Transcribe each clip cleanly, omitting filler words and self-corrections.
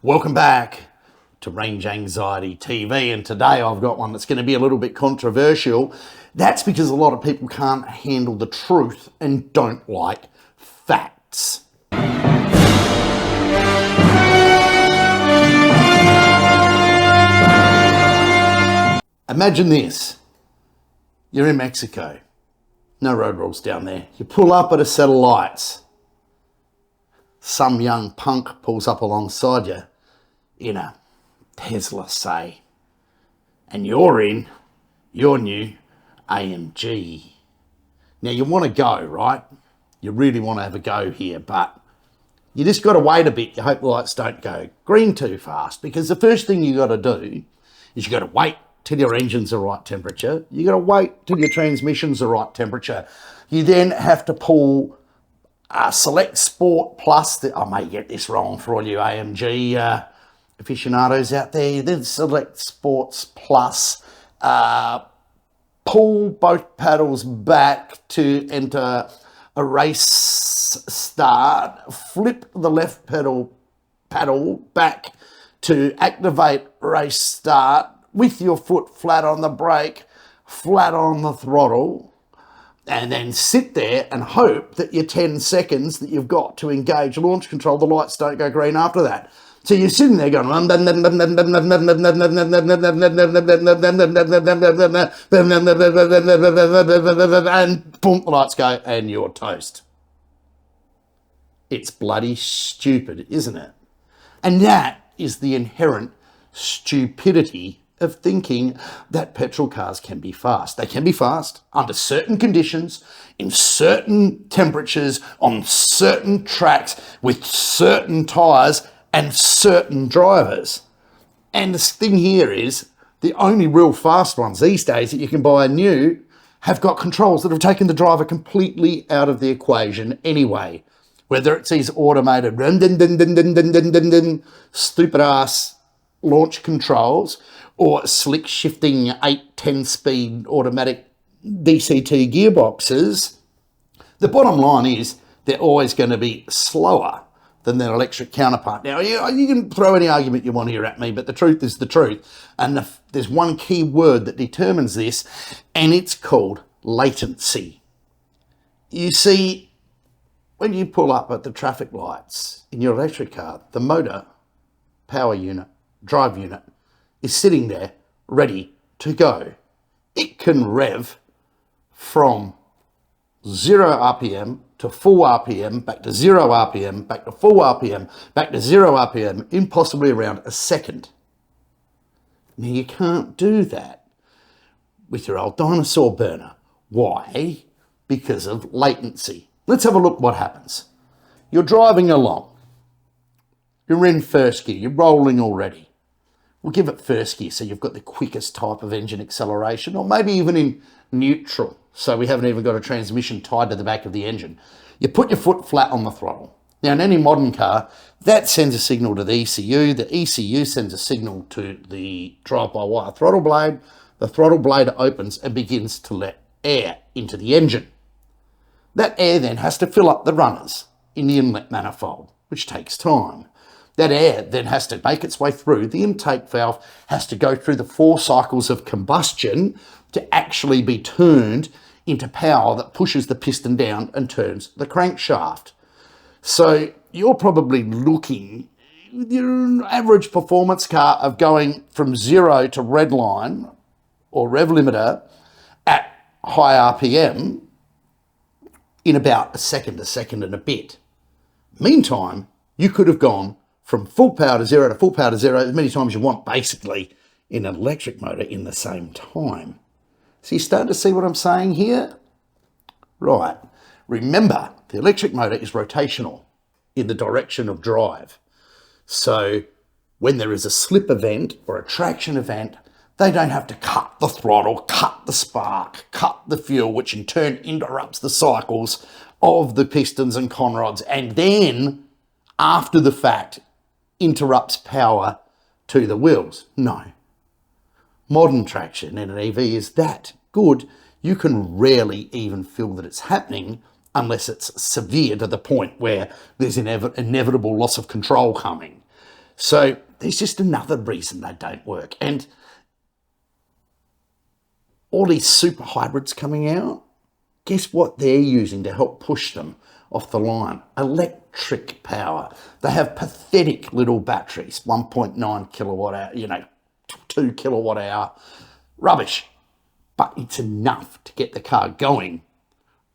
Welcome back to Range Anxiety TV, and today I've got one that's going to be a little bit controversial. That's because a lot of people can't handle the truth and don't like facts. Imagine this. You're in Mexico. No road rules down there. You pull up at a set of lights. Some young punk pulls up alongside you in a Tesla, say, and you're in your new AMG. Now you want to go, right? You really want to have a go here, but you just got to wait a bit. You hope the lights don't go green too fast, because the first thing you got to do is you got to wait till your engine's the right temperature. You got to wait till your transmission's the right temperature. You then have to pull Select Sport Plus. I may get this wrong for all you AMG aficionados out there. Then Select Sports Plus. Pull both paddles back to enter a race start. Flip the left paddle back to activate race start with your foot flat on the brake, flat on the throttle, and then sit there and hope that your 10 seconds that you've got to engage launch control, the lights don't go green after that. So you're sitting there going, and boom, the lights go, and you're toast. It's bloody stupid, isn't it? And that is the inherent stupidity of thinking that petrol cars can be fast. They can be fast under certain conditions, in certain temperatures, on certain tracks, with certain tyres and certain drivers. And the thing here is, the only real fast ones these days that you can buy new have got controls that have taken the driver completely out of the equation anyway. Whether it's these automated stupid ass launch controls, or slick shifting 8-10 speed automatic DCT gearboxes, the bottom line is they're always going to be slower than their electric counterpart. Now, you can throw any argument you want here at me, but the truth is the truth. And there's one key word that determines this, and it's called latency. You see, when you pull up at the traffic lights in your electric car, the motor, power unit, drive unit, is sitting there ready to go. It can rev from 0 RPM to full RPM, back to 0 RPM, back to full RPM, back to 0 RPM in possibly around a second. Now you can't do that with your old dinosaur burner. Why? Because of latency. Let's have a look what happens. You're driving along. You're in first gear. You're rolling already. We'll give it first gear so you've got the quickest type of engine acceleration, or maybe even in neutral, so we haven't even got a transmission tied to the back of the engine. You put your foot flat on the throttle. Now, in any modern car, that sends a signal to the ECU. The ECU sends a signal to the drive-by-wire throttle blade. The throttle blade opens and begins to let air into the engine. That air then has to fill up the runners in the inlet manifold, which takes time. That air then has to make its way through. The intake valve has to go through the 4 cycles of combustion to actually be turned into power that pushes the piston down and turns the crankshaft. So you're probably looking, your average performance car, of going from 0 to red line or rev limiter at high RPM in about a second and a bit. Meantime, you could have gone from full power to 0 to full power to 0 as many times as you want, basically, in an electric motor in the same time. So you starting to see what I'm saying here? Right. Remember, the electric motor is rotational in the direction of drive. So when there is a slip event or a traction event, they don't have to cut the throttle, cut the spark, cut the fuel, which in turn interrupts the cycles of the pistons and conrods, and then, after the fact, interrupts power to the wheels. No. Modern traction in an EV is that good, you can rarely even feel that it's happening unless it's severe to the point where there's inevitable loss of control coming. So there's just another reason they don't work. And all these super hybrids coming out, guess what they're using to help push them off the line? Electric power. They have pathetic little batteries, 1.9 kilowatt hour, 2 kilowatt hour. Rubbish. But it's enough to get the car going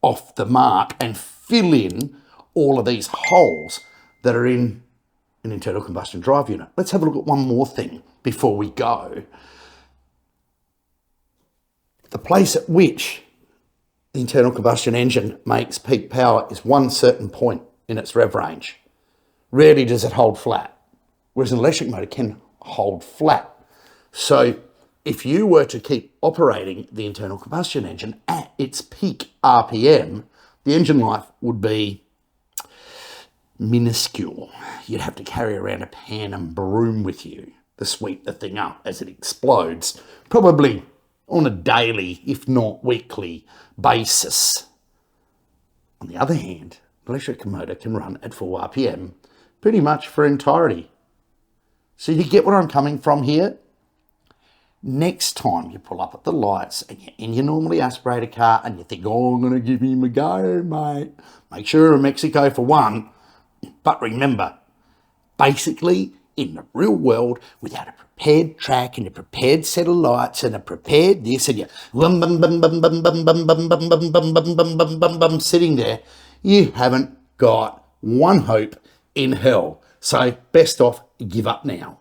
off the mark and fill in all of these holes that are in an internal combustion drive unit. Let's have a look at one more thing before we go. The place at which the internal combustion engine makes peak power is one certain point in its rev range. Rarely does it hold flat, whereas an electric motor can hold flat. So if you were to keep operating the internal combustion engine at its peak RPM, the engine life would be minuscule. You'd have to carry around a pan and broom with you to sweep the thing up as it explodes, probably on a daily, if not weekly, basis. On the other hand, an electric motor can run at full RPM pretty much for entirety. So you get where I'm coming from here? Next time you pull up at the lights and you're in your normally aspirated car and you think, oh, I'm going to give him a go, mate. Make sure you're in Mexico for one. But remember, basically, in the real world, without a prepared track and a prepared set of lights and a prepared this and you sitting there, you haven't got one hope in hell. So best off, give up now.